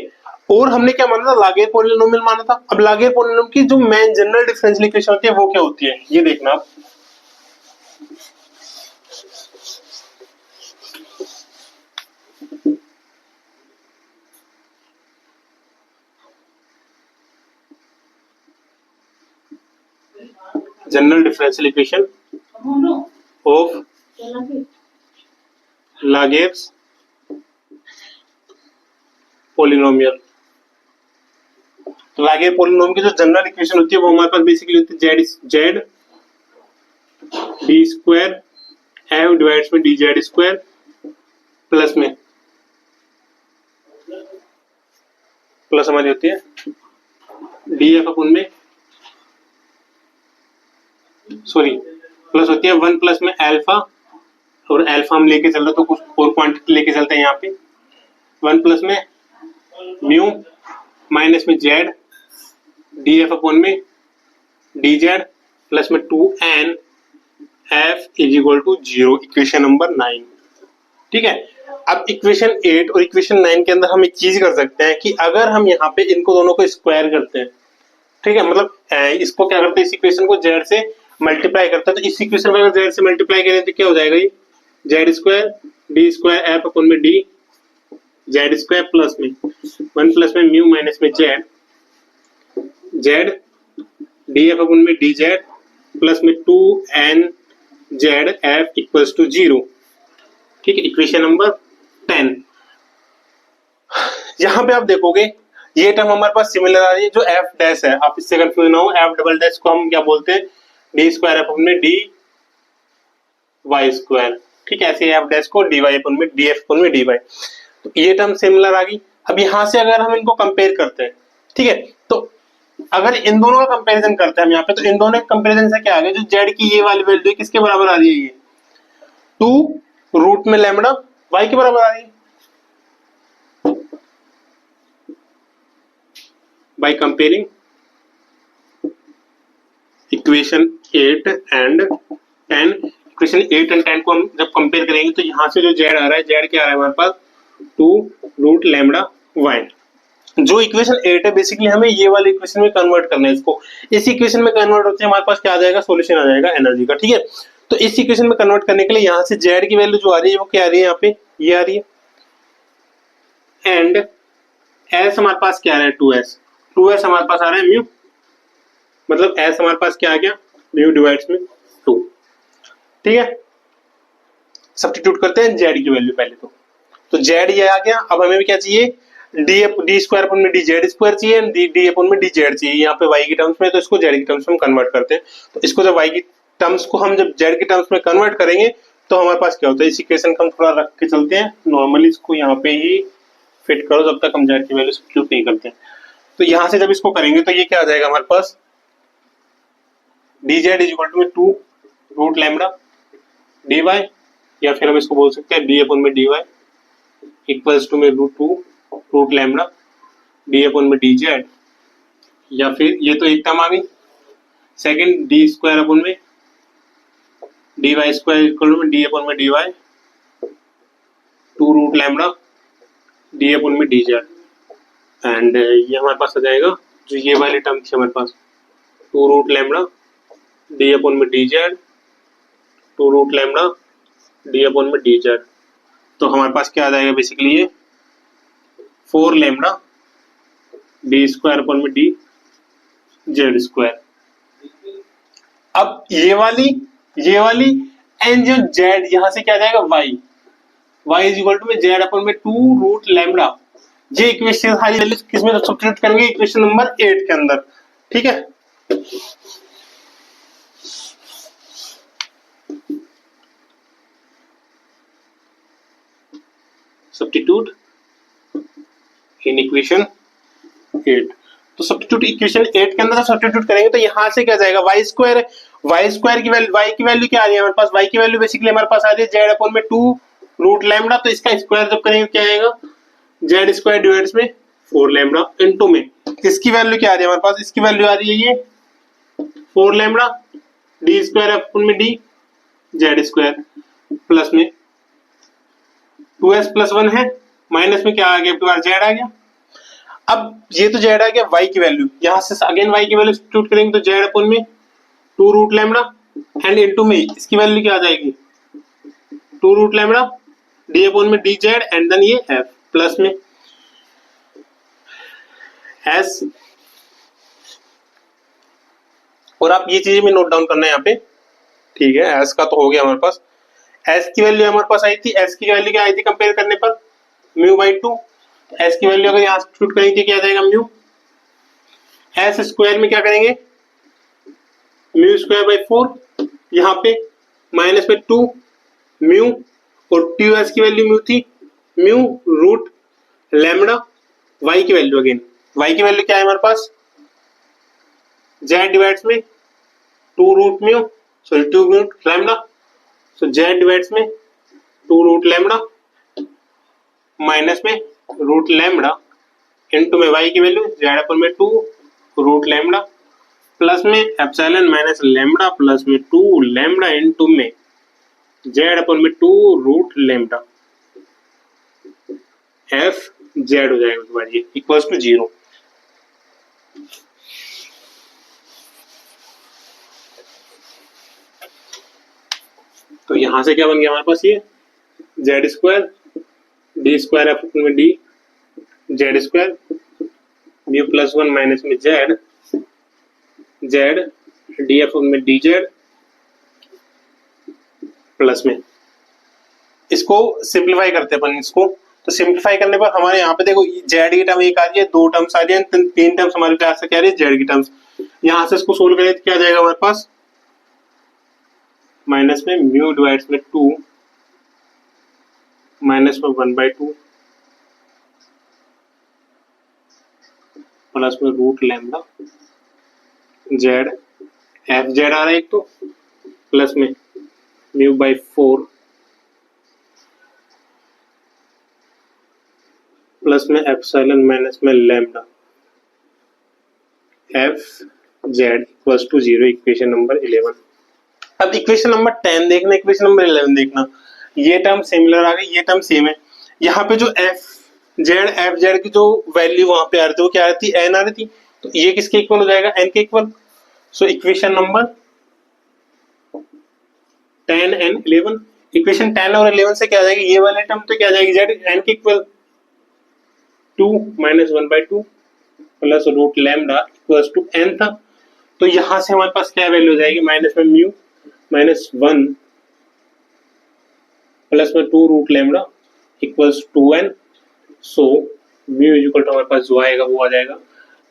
Speaker 1: और हमने क्या माना था, लागेर पॉलिनोमियल माना था। अब लागेर पॉलिनोमियल की जो मेन जनरल डिफरेंशियल इक्वेशन होती है वो क्या होती है, ये देखना आप, general differential equation of Laguerre's polynomial. Laguerre polynomial की जो जनरल इक्वेशन होती है वो हमारे पास बेसिकली होती है Z D square F divides में डी जेड स्क्वायर प्लस में प्लस हमारी होती है डी एफ अपन में, सॉरी प्लस होती है 1 प्लस में अल्फा, और अल्फा हम लेके चल रहे तो कुछ और क्वांटिटी लेके चलते हैं यहाँ पे, 1 प्लस में म्यू माइनस में जेड डी एफ अपॉन में डी जेड प्लस में 2n F is equal to 0, equation number 9, ठीक है। अब इक्वेशन 8 और इक्वेशन 9 के अंदर हम एक चीज कर सकते हैं कि अगर हम यहाँ पे इनको दोनों को स्क्वायर करते हैं, ठीक है, मतलब इसको क्या करते हैं, इस इक्वेशन को जेड से मल्टीप्लाई करते हैं, तो इस इक्वेशन में अगर जेड से मल्टीप्लाई करें तो क्या हो जाएगा, ये Z square D square F upon में डी जेड स्क्वायर प्लस में 1 प्लस में म्यू माइनस में Z Z D F upon में डी जेड प्लस में 2n Z F equals to 0, ठीक है, इक्वेशन नंबर 10। यहां पे आप देखोगे ये टर्म हमारे पास सिमिलर आ रही है जो एफ डैश है, आप इससे कंफ्यूज ना हो। एफ डबल डैश को हम क्या बोलते हैं, डी स्क्वायर अपन में डी वाई स्क्वायर, ठीक है। ऐसे एफ डैश को डी वाई अपन में डी एफ अपन में डी वाई, तो ये टर्म सिमिलर आ गई। अब यहां से अगर हम इनको कंपेयर करते हैं, ठीक है, तो अगर इन दोनों का कंपैरिजन करते हैं हम यहाँ पे, तो इन दोनों के कंपैरिजन से क्या आ गया, जो जेड की ये वाली वैल्यू किसके बराबर आ रही है, ये 2 रूट में लैम्डा वाई के बराबर आ रही है। By comparing equation 8 and 10, equation 8 and 10 को हम जब कंपेयर करेंगे तो यहाँ से जो जेड आ रहा है, जेड क्या आ रहा है हमारे पास 2 रूट लैम्डा वाई। जो इक्वेशन 8 है बेसिकली हमें ये वाली इक्वेशन में कन्वर्ट करना है इसको। इस इक्वेशन में कन्वर्ट होते हैं हमारे पास क्या आ जाएगा, सॉल्यूशन आ जाएगा एनर्जी का, ठीक है। तो इस इक्वेशन में कन्वर्ट करने के लिए यहाँ से जेड की वैल्यू जो आ रही है वो क्या आ रही है, यहाँ पे ये आ रही है, एंड एस हमारे पास क्या आ रहा है 2s, 2s हमारे पास आ रहा है म्यू, मतलब एस हमारे पास क्या आ गया, म्यू डिवाइड्स में 2, ठीक है। सब्स्टिट्यूट करते हैं जेड की वैल्यू पहले तो जेड ये आ गया। अब हमें भी क्या चाहिए, डी स्क्वायर अपन में डी जेड स्क्वायर चाहिए, डी अपन में डी जेड चाहिए यहाँ पे वाई की टर्म्स में, तो इसको जेड की टर्म्स में हम कन्वर्ट करते हैं। तो इसको जब वाई की टर्म्स को हम जब जेड की टर्म्स में कन्वर्ट करेंगे तो हमारे पास क्या होता है, इस इक्वेशन को हम थोड़ा रख के चलते हैं, नॉर्मली इसको यहाँ पे ही फिट करो जब तक हम जेड की वैल्यू सब्स्टिट्यूट नहीं करते हैं। तो यहाँ से जब इसको करेंगे तो ये क्या आ जाएगा हमारे पास, D Z is equal to 2 root lambda D Y, या फिर हम इसको बोल सकते हैं डी अपन में डी वाई इक्वल्स टू में root 2 root lambda D upon में डी जेड, या फिर ये तो एक टर्म आ गई, सेकंड डी स्क्वायर अपन में डी वाई स्क्वायर इक्वल में डी अपन में D Y 2 root lambda D upon में डी जेड, एंड ये हमारे पास आ जाएगा जो ये वाली टर्म थी हमारे पास 2 रूट लैम्डा डी अपन में D Z 2 root lambda D upon में डी जेड। तो हमारे पास क्या आ जाएगा बेसिकली ये 4 लैम्डा डी स्क्वायर अपन में डी जेड स्क्वायर। अब ये वाली एंड जो जेड यहाँ से क्या आ जाएगा Y, Y is equal to में जेड अपन में 2 रूट लैम्डा, ये इक्वेशन सारी वैल्यू किसमें सब्स्टिट्यूट करेंगे, इक्वेशन नंबर 8 के अंदर, ठीक है। सब्स्टिट्यूट इन इक्वेशन 8, तो सब्स्टिट्यूट इक्वेशन 8 के अंदर सब्स्टिट्यूट करेंगे तो यहाँ से क्या जाएगा, वाई स्क्वायर की वैल्यू, वाई की वैल्यू क्या आ रही है हमारे पास, वाई की वैल्यू बेसिकली हमारे पास आ रही है जेड अपन में 2 रूट लैम्डा, तो इसका स्क्वायर जब करेंगे क्या आएगा, जेड स्क्वायर डिवाइड्स में 4 लैम्डा इनटू में इसकी वैल्यू क्या आ रही है हमारे पास, इसकी वैल्यू आ रही है ये 4 लैम्डा डी स्क्वायर अपन में डी जेड स्क्वायर प्लस में 2s प्लस 1 है, माइनस में क्या आ गया, जेड आ गया। अब ये तो जेड आ गया, वाई की वैल्यू यहाँ से अगेन वाई की वैल्यू सब्स्टिट्यूट करेंगे तो जेड अपन में 2 रूट लैम्डा एंड इनटू में इसकी वैल्यू क्या आ जाएगी 2 रूट लैम्डा डी अपन में डी जेड एंड देन ये एफ प्लस में एस, और आप ये चीजें भी नोट डाउन करना है यहाँ पे, ठीक है। एस का तो हो गया हमारे पास, एस की वैल्यू हमारे पास आई थी, एस की वैल्यू क्या आई थी कंपेयर करने पर म्यू बाई 2, एस की वैल्यू अगर यहाँ सब्स्टिट्यूट करेंगे क्या आ जाएगा म्यू, एस स्क्वायर में क्या करेंगे म्यू स्क्वायर बाई 4, यहाँ पे माइनस में 2 म्यू, और 2s की वैल्यू म्यू थी म्यू रूट लैम्डा, वाई की वैल्यू अगेन, वाई की वैल्यू क्या है हमारे पास जेड डिवाइड्स में 2 root mu, sorry 2 root lambda, so Z divides में 2 रूट लैम्डा माइनस में रूट लैम्डा इनटू में वाई की वैल्यू जेड अपन में 2 रूट लैम्डा प्लस में एप्सिलॉन माइनस लैम्डा प्लस में 2 लैम्डा इनटू में जेड अपन में 2 रूट लैम्डा, एफ जेड हो जाएगा उसके बाद ये इक्वल्स टू 0। तो यहां से क्या बन गया हमारे पास ये Z square D square F upon में D Z square mu plus 1 minus में Z Z D F upon में डी जेड प्लस में, इसको सिंप्लीफाई करते हैं अपन, इसको तो सिंप्लीफाई करने पर हमारे यहाँ पे देखो जेड की टर्म एक आ रही है, दो टर्म्स आ रही है, तीन टर्म्स हमारे पास क्या आ रही है, जेड की टर्म्स। यहाँ से इसको सोल्व करें तो क्या आ जाएगा हमारे पास, माइनस में म्यू डिवाइड्स में 2 माइनस में 1/2 प्लस में root lambda Z, F Z आ रहा है एक तो, प्लस में म्यू बाई 4 प्लस में एप्सिलॉन माइनस में lambda F Z equals to 0, equation number 11। अब इक्वेशन नंबर 10 देखना, इक्वेशन नंबर 11 देखना, ये टर्म सिमिलर आ गई, ये टर्म सेम है। यहाँ पे जो एफ जेड की जो वैल्यू वहां पे आ रही थी वो क्या आ रही थी, एन आ रही थी, तो ये किसके इक्वल हो जाएगा, एन के equal. So equation number 10 and 11, equation 10 और 11 से क्या आ जाएगी, ये वाले टर्म तो क्या आ जाएगी, जेड एन के equal 2 minus 1/2 plus root lambda equals to N था। तो यहां से हमारे पास क्या वैल्यू हो जाएगी, माइनस में म्यू माइनस 1 प्लस में 2 root lambda equals 2n। So mu is equal to हमारे पास जो आएगा वो आ जाएगा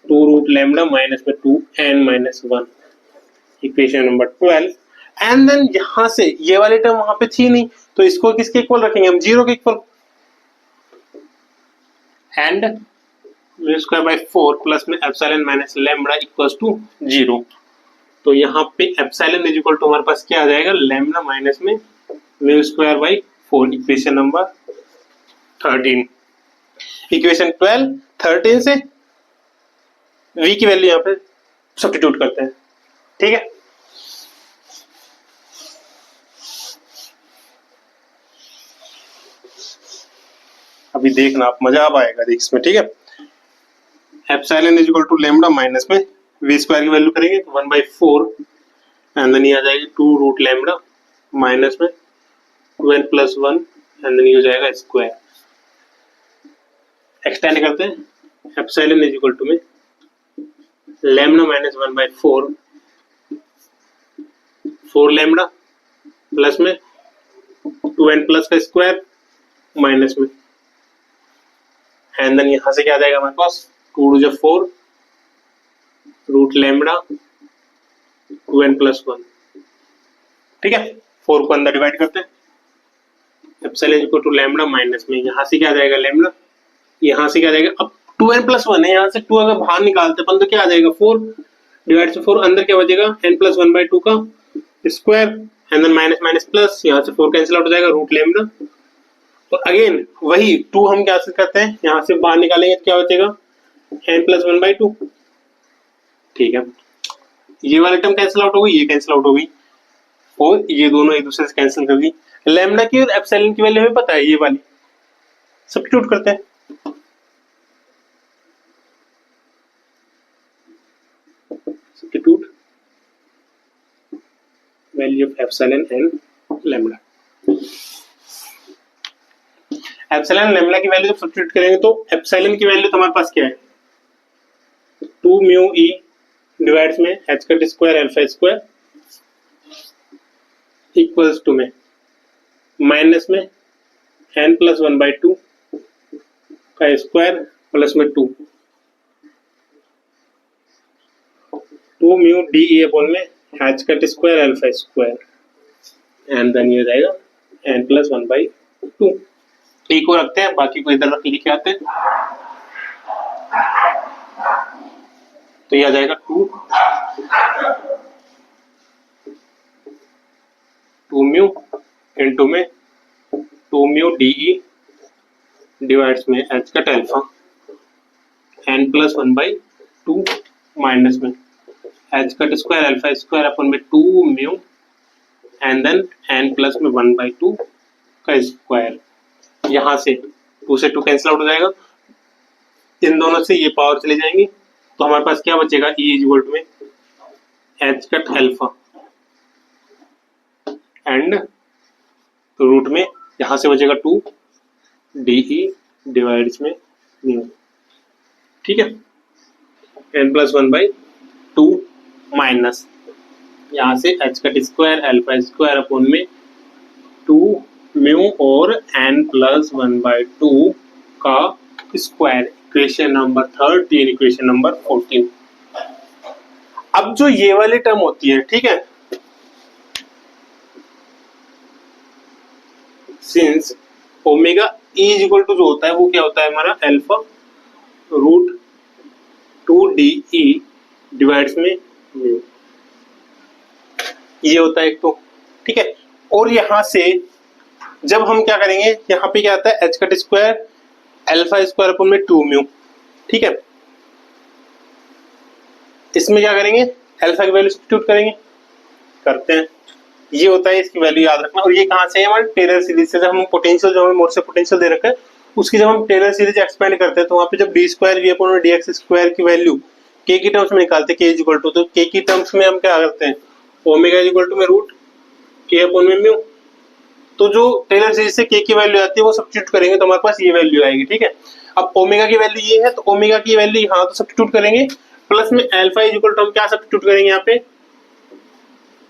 Speaker 1: 2 रूट लैम्डा माइनस में 2n minus 1, equation number 12। And then यहां से ये वाली टर्म वहां पे थी नहीं, तो इसको किसके इक्वल रखेंगे हम, 0 के equal. And mu square by 4 plus में epsilon minus lambda equals to 0। तो यहाँ पे एप्सिलॉन इज इक्वल टू हमारे पास क्या आ जाएगा, लैम्डा माइनस में mu square by 4, equation number 13। Equation 12 13 से v की वैल्यू यहाँ पे सब्स्टिट्यूट करते हैं, ठीक है। अभी देखना आप, मजा अब आएगा देख इसमें, ठीक है। Epsilon is equal to lambda minus में v स्क्वायर की वैल्यू करेंगे तो 1/4 एंड देन ये आ जाएगी 2 रूट लैम्डा माइनस में 2n प्लस 1 एंड देन ये हो जाएगा स्क्वायर। एक्सटेंड करते हैं, एप्सिलॉन इज इक्वल टू में लैम्डा माइनस 1/4 4 लैम्डा प्लस में 2n प्लस का स्क्वायर माइनस में एंड देन यहां से क्या आ जाएगा हमारे पास 2 to 4 root lambda 2n plus 1, ठीक है। 4 को अंदर डिवाइड करते हैं, epsilon equal to lambda minus में यहां से क्या आ जाएगा लैम्डा, यहां से क्या आ जाएगा, अब 2n प्लस 1 है, यहां से 2 अगर बाहर निकालते अपन तो क्या आ जाएगा 4 डिवाइड से 4 अंदर क्या बचेगा n प्लस 1/2 का square and then minus minus plus, यहां से 4 कैंसिल आउट हो जाएगा रूट लैम्डा। तो अगेन वही 2 हम क्या करते हैं, यहां से बाहर निकालेंगे तो क्या बचेगा n प्लस 1/2, ठीक है। ये वाली टर्म कैंसिल आउट हो गई, ये कैंसिल आउट हो गई और ये दोनों एक दूसरे से कैंसिल कर गई। लैम्डा की और एप्सिलॉन की वैल्यू हमें पता है, ये वाली सब्स्टिट्यूट करते हैं, substitute value of epsilon and lambda. Epsilon lambda की वैल्यू जब सब्स्टिट्यूट करेंगे तो एप्सिलॉन की वैल्यू तो हमारे पास क्या है, 2 म्यू ई डिवाइड्स में h का square alpha square equals to में माइनस में n प्लस 1/2 का स्क्वायर प्लस में 2 म्यू डी ए अपॉन में h का square alpha square and then ये हो जाएगा n प्लस 1/2। एक को रखते हैं, बाकी को इधर रख लिखे आते हैं, तो ये आ जाएगा 2 म्यू इंटू में 2 म्यू डी ई डिवाइड्स में h का अल्फा n प्लस 1/2 माइनस में h का स्क्वायर अल्फा स्क्वायर अपन में 2 mu and then n plus में 1/2 का स्क्वायर। यहां से 2 से 2 कैंसिल आउट हो जाएगा, इन दोनों से ये पावर चली जाएंगी, तो हमारे पास क्या बचेगा, e इज इक्वल टू में h cut alpha and root में यहां से बचेगा 2 डी डिवाइड्स में म्यू, ठीक है। n प्लस 1/2 माइनस यहां से h cut square alpha square upon में 2 म्यू और n प्लस 1/2 का square. Equation number 13, equation number 14। अब जो ये वाली टर्म होती है, ठीक है, since omega E is equal to जो होता है वो क्या होता है हमारा अल्फा रूट 2 DE डिवाइड्स में म्यू, ये होता है एक तो, ठीक है। और यहां से जब हम क्या करेंगे, यहाँ पे क्या आता है H cut square alpha square upon में 2 म्यू, ठीक है। इसमें क्या करेंगे, अल्फा की वैल्यू सब्स्टिट्यूट करेंगे, करते हैं, ये होता है, इसकी वैल्यू याद रखना। और ये कहाँ से है, हमारे टेलर सीरीज से। जब हम पोटेंशियल, जो हमें मोड से पोटेंशियल दे रखा है, उसकी जब हम टेलर सीरीज एक्सपेंड करते हैं तो वहाँ पे जब d² v dx स्क्वायर की वैल्यू k की टर्म्स में निकालते हैं, k इज इक्वल टू, तो k की टर्म्स में हम क्या करते हैं, ओमेगा इज इक्वल टू में रूट k अपॉन में म्यू। तो जो टेलर सीरीज से k की वैल्यू आती है वो सब्स्टिट्यूट करेंगे तो हमारे पास ये वैल्यू आएगी, ठीक है। अब ओमेगा की वैल्यू ये है तो ओमेगा की वैल्यू यहाँ तो सब्स्टिट्यूट करेंगे, प्लस में अल्फा इज इक्वल टू हम क्या सब्स्टिट्यूट करेंगे यहाँ पे,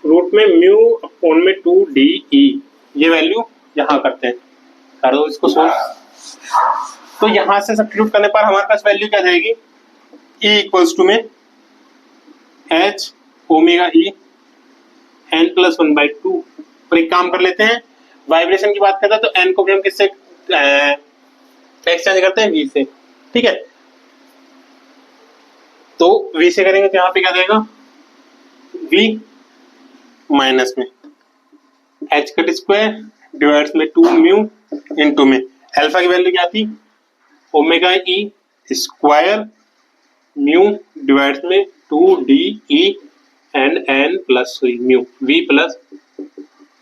Speaker 1: रूट में म्यू अपॉन में 2DE, ये वैल्यू यहाँ करते हैं, कर दो इसको सोल्व। तो यहां से सब्स्टिट्यूट करने पर हमारे पास वैल्यू क्या जाएगी, E इक्वल्स टू में H omega E n plus 1/2। और एक काम कर लेते हैं, वाइब्रेशन की बात करते हैं तो n को भी हम किससे एक्सचेंज करते हैं, V से, ठीक है। तो V से करेंगे तो यहाँ पे क्या जाएगा, V माइनस में H कट स्क्वायर डिवाइड्स में 2 म्यू इनटू में अल्फा की वैल्यू क्या थी, omega E square mu divides में 2DE and n plus mu, V plus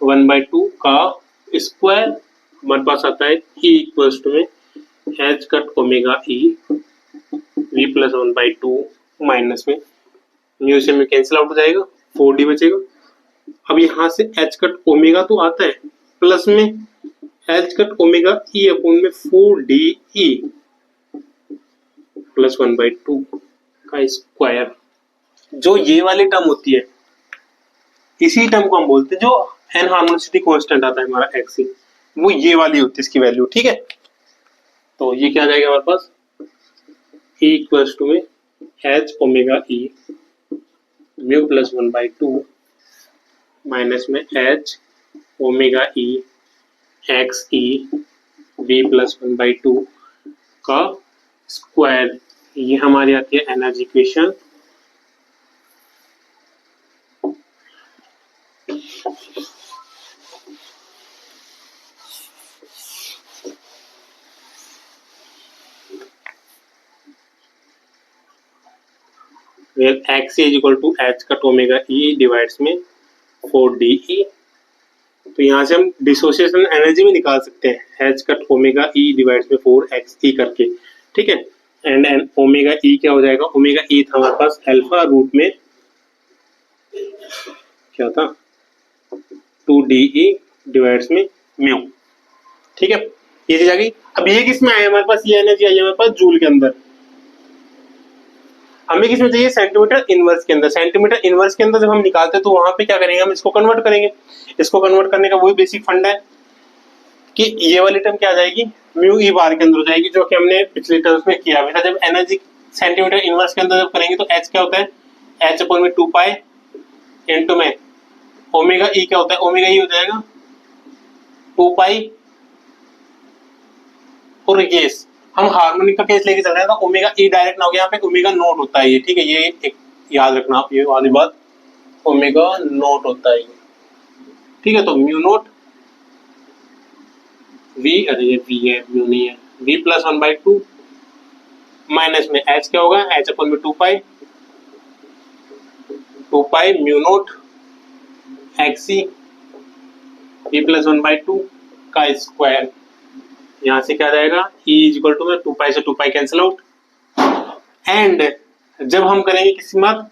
Speaker 1: 1/2 का स्क्वायर। हमारे पास आता है E इक्वल्स टू में H cut omega E V plus 1/2 minus में म्यू से म्यू कैंसिल आउट हो जाएगा, 4D बचेगा। अब यहाँ से H कट ओमेगा तो आता है, प्लस में H cut omega E upon में 4DE प्लस 1/2 का स्क्वायर। जो ये वाली टर्म होती है, इसी टर्म को हम बोलते हैं, जो एनहार्मोनिसिटी कांस्टेंट आता है हमारा एक्स, वो ये वाली होती है इसकी वैल्यू, ठीक है। तो ये क्या आ जाएगा हमारे पास, E इक्वल्स टू में H omega E mu plus 1/2 minus में H omega E x E V plus 1/2 का स्क्वायर। ये हमारी आती है energy equation. X is equal to H cut omega E divides में 4DE। तो यहाँ से हम डिसोसिएशन एनर्जी भी निकाल सकते हैं, H cut omega E divides में 4xe करके, ठीक है। एंड ओमेगा ई क्या हो जाएगा, ओमेगा ई था हमारे पास अल्फा रूट में क्या था 2DE डिवाइड्स में म्यू, ठीक है। ये चीज आ गई। अब ये किस में आया हमारे पास, ये एनर्जी आई है हमारे पास जूल के अंदर। हमें किसमें चाहिए, सेंटीमीटर इनवर्स के अंदर। सेंटीमीटर इनवर्स के अंदर जब हम निकालते हैं तो वहां पे क्या करेंगे, हम इसको कन्वर्ट करेंगे। इसको कन्वर्ट करने का वही बेसिक फंड है कि ये वाली टर्म क्या आ जाएगी, म्यू ई बार के अंदर हो जाएगी, जो कि हमने पिछले टर्म्स में किया हुआ था। जब एनर्जी सेंटीमीटर इनवर्स के अंदर जब करेंगे तो एच क्या होता है, एच अपॉन में 2 पाई इनटू में ओमेगा ई क्या होता है, ओमेगा ई हो जाएगा 2 पाई। और यस हम हार्मोनिक का केस लेके चल रहे हैं तो ओमेगा ई डायरेक्ट ना हो गया, यहाँ पे ओमेगा नोट होता है ये, ठीक है। ये एक याद रखना आप, ये वाली बात, ओमेगा नोट होता है ये, ठीक है। तो म्यू नोट वी, अरे ये वी है, म्यू नहीं है, वी प्लस 1/2 माइनस में एच क्या होगा, एच अपन में 2 pi mu naught x E V plus 1/2 का स्क्वायर। यहाँ से क्या जाएगा, E इज इक्वल टू में 2 पाई से 2 पाई कैंसिल आउट। एंड जब हम करेंगे किसी बात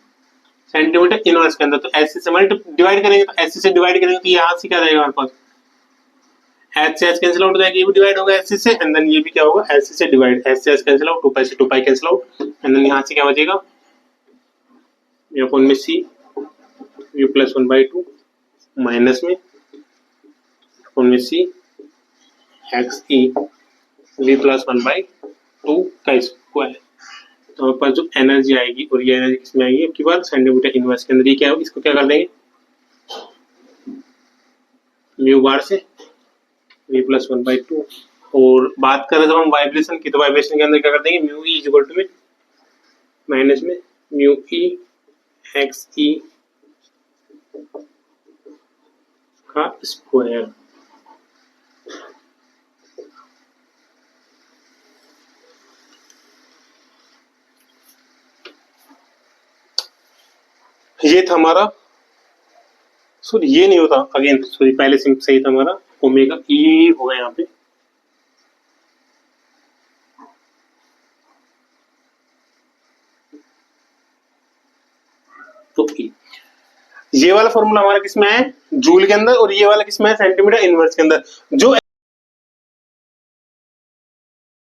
Speaker 1: सेंटीमीटर इनवर्स के अंदर तो ऐसे से डिवाइड करेंगे, तो ऐसे से डिवाइड करेंगे तो यहाँ से क्या जाएगा हमारे पास, एच से एच कैंसिल आउट हो जाएगा, ये भी डिवाइड होगा ऐसे से, एंड देन ये भी क्या होगा ऐसे से डिवाइड, एच से एच कैंसिल आउट, 2 पाई से 2 pi cancel out, and then यहाँ से क्या बचेगा, अपॉन में सी यू प्लस 1/2 माइनस में अपॉन में C x E V plus 1/2 का स्क्वायर। तो हमारे पास जो एनर्जी आएगी, और ये एनर्जी किसमें आएगी आपकी बात सेंटीमीटर इनवर्स के अंदर। ये क्या है, इसको क्या कर देंगे म्यू बार से v प्लस 1/2। और बात करें जब हम वाइब्रेशन की, तो वाइब्रेशन के अंदर क्या कर देंगे mu E is equal to में माइनस में म्यू ई एक्स ई का स्क्वायर। ये था हमारा, सॉरी ये नहीं होता, अगेन सॉरी पहले से सही था हमारा ओमेगा ई होगा यहाँ पे। तो ये वाला फॉर्मूला हमारा किसमें है जूल के अंदर, और ये वाला किसमें है सेंटीमीटर इनवर्स के अंदर। जो